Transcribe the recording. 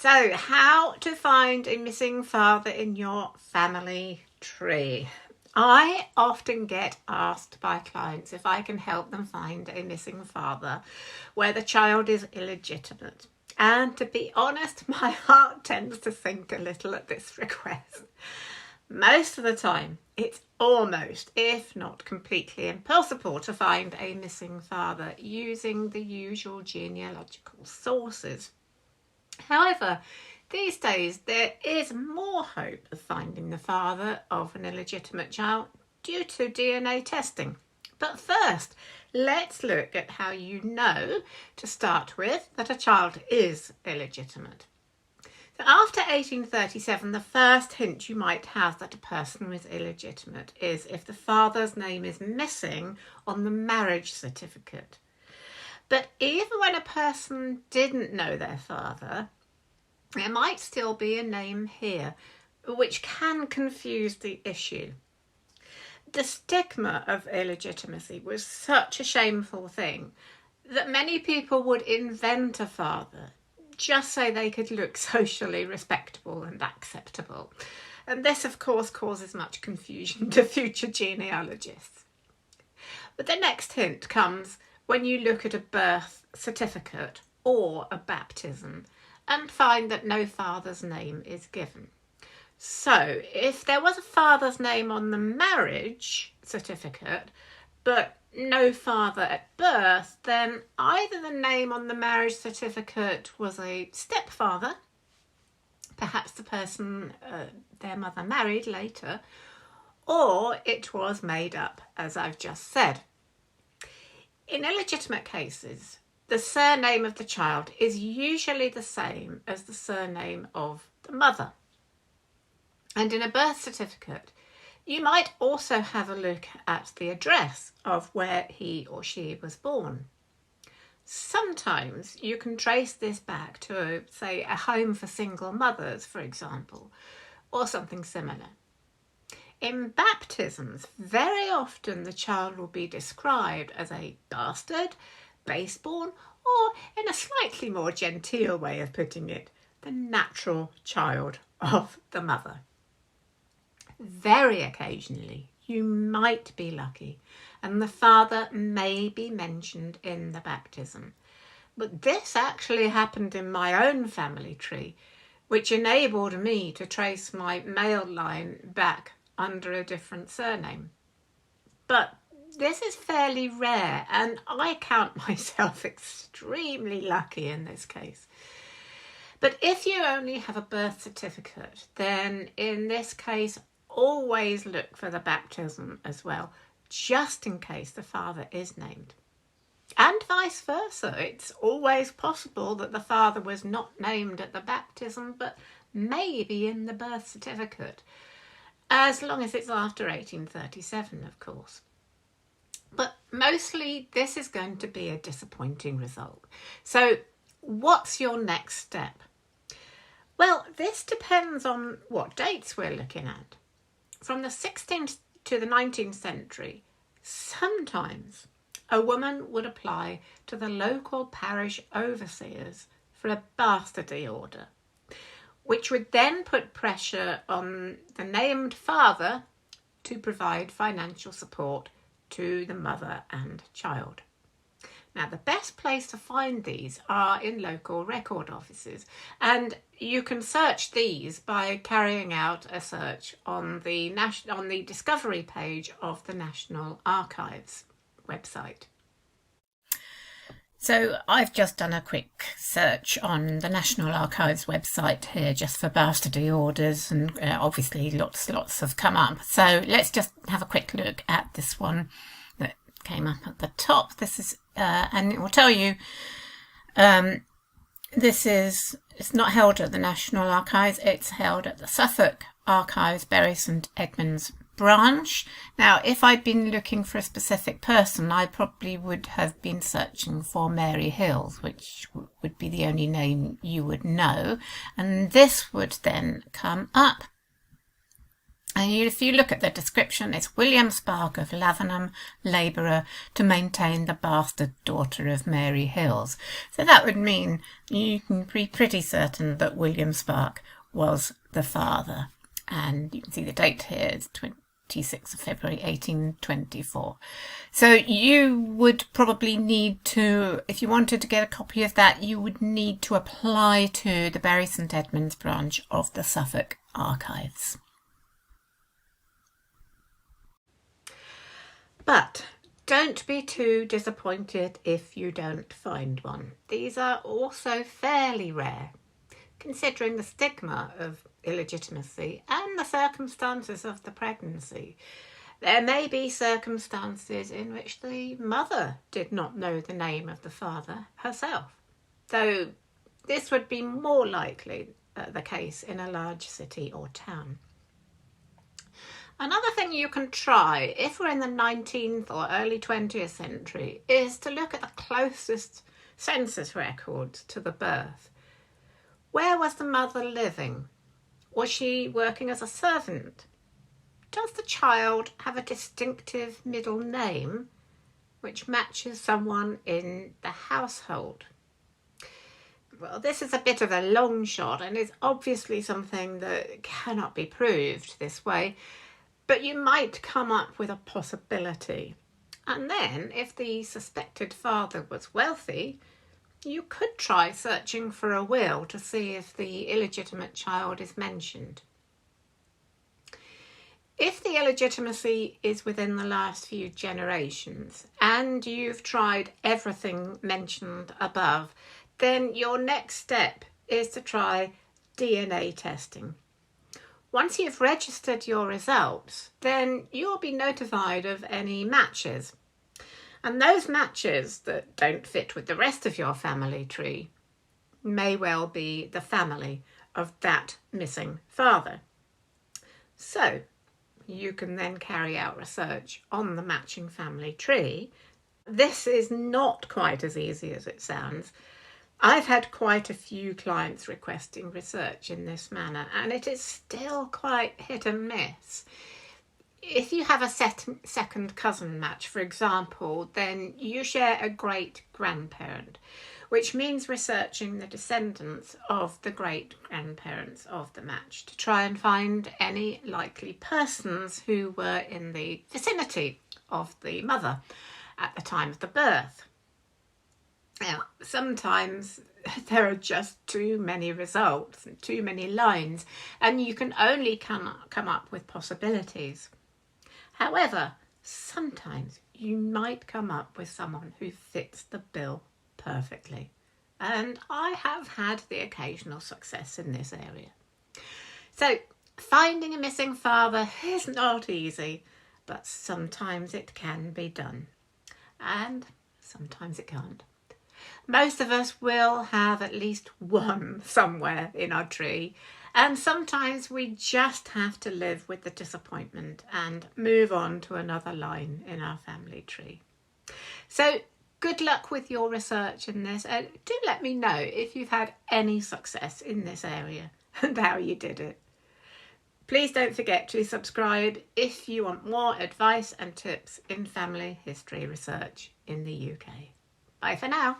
So, how to find a missing father in your family tree. I often get asked by clients if I can help them find a missing father where the child is illegitimate. And to be honest, my heart tends to sink a little at this request. Most of the time, it's almost, if not completely impossible to find a missing father using the usual genealogical sources. However, these days there is more hope of finding the father of an illegitimate child due to DNA testing. But first, let's look at how you know, to start with, that a child is illegitimate. So after 1837, the first hint you might have that a person is illegitimate is if the father's name is missing on the marriage certificate. But even when a person didn't know their father, there might still be a name here, which can confuse the issue. The stigma of illegitimacy was such a shameful thing that many people would invent a father just so they could look socially respectable and acceptable. And this, of course, causes much confusion to future genealogists. But the next hint comes when you look at a birth certificate or a baptism and find that no father's name is given. So if there was a father's name on the marriage certificate but no father at birth, then either the name on the marriage certificate was a stepfather, perhaps the person their mother married later, or it was made up, as I've just said. In illegitimate cases, the surname of the child is usually the same as the surname of the mother. And in a birth certificate, you might also have a look at the address of where he or she was born. Sometimes you can trace this back to, say, a home for single mothers, for example, or something similar. In baptisms, very often the child will be described as a bastard, baseborn, or, in a slightly more genteel way of putting it, the natural child of the mother. Very occasionally, you might be lucky and the father may be mentioned in the baptism. But this actually happened in my own family tree, which enabled me to trace my male line back under a different surname. But this is fairly rare, and I count myself extremely lucky in this case. But if you only have a birth certificate, then in this case, always look for the baptism as well, just in case the father is named. And vice versa, it's always possible that the father was not named at the baptism, but maybe in the birth certificate, as long as it's after 1837, of course. But mostly this is going to be a disappointing result. So what's your next step? Well, this depends on what dates we're looking at. From the 16th to the 19th century, sometimes a woman would apply to the local parish overseers for a bastardy order, which would then put pressure on the named father to provide financial support to the mother and child. Now, the best place to find these are in local record offices, and you can search these by carrying out a search on the discovery page of the National Archives website. So I've just done a quick search on the National Archives website here just for bastardy orders, and obviously lots have come up. So let's just have a quick look at this one that came up at the top. This is and it will tell you it's not held at the National Archives, it's held at the Suffolk Archives, Bury St Edmunds branch. Now, if I'd been looking for a specific person, I probably would have been searching for Mary Hills, which would be the only name you would know, and this would then come up. And if you look at the description, it's William Spark of Lavenham, labourer, to maintain the bastard daughter of Mary Hills. So that would mean you can be pretty certain that William Spark was the father. And you can see the date here is 26th of February 1824. So you would probably need to, if you wanted to get a copy of that, you would need to apply to the Bury St Edmunds branch of the Suffolk Archives. But don't be too disappointed if you don't find one. These are also fairly rare, considering the stigma of illegitimacy and the circumstances of the pregnancy. There may be circumstances in which the mother did not know the name of the father herself, though this would be more likely the case in a large city or town. Another thing you can try, if we're in the 19th or early 20th century, is to look at the closest census records to the birth. Where was the mother living? Was she working as a servant? Does the child have a distinctive middle name which matches someone in the household? Well, this is a bit of a long shot and is obviously something that cannot be proved this way, but you might come up with a possibility. And then, if the suspected father was wealthy, you could try searching for a will to see if the illegitimate child is mentioned. If the illegitimacy is within the last few generations and you've tried everything mentioned above, then your next step is to try DNA testing. Once you've registered your results, then you'll be notified of any matches. And those matches that don't fit with the rest of your family tree may well be the family of that missing father. So you can then carry out research on the matching family tree. This is not quite as easy as it sounds. I've had quite a few clients requesting research in this manner, and it is still quite hit and miss. If you have a second cousin match, for example, then you share a great-grandparent, which means researching the descendants of the great-grandparents of the match to try and find any likely persons who were in the vicinity of the mother at the time of the birth. Now, sometimes there are just too many results and too many lines, and you can only come up with possibilities. However, sometimes you might come up with someone who fits the bill perfectly. And I have had the occasional success in this area. So, finding a missing father is not easy, but sometimes it can be done. And sometimes it can't. Most of us will have at least one somewhere in our tree, and sometimes we just have to live with the disappointment and move on to another line in our family tree. So good luck with your research in this, and do let me know if you've had any success in this area and how you did it. Please don't forget to subscribe if you want more advice and tips in family history research in the UK. Bye for now.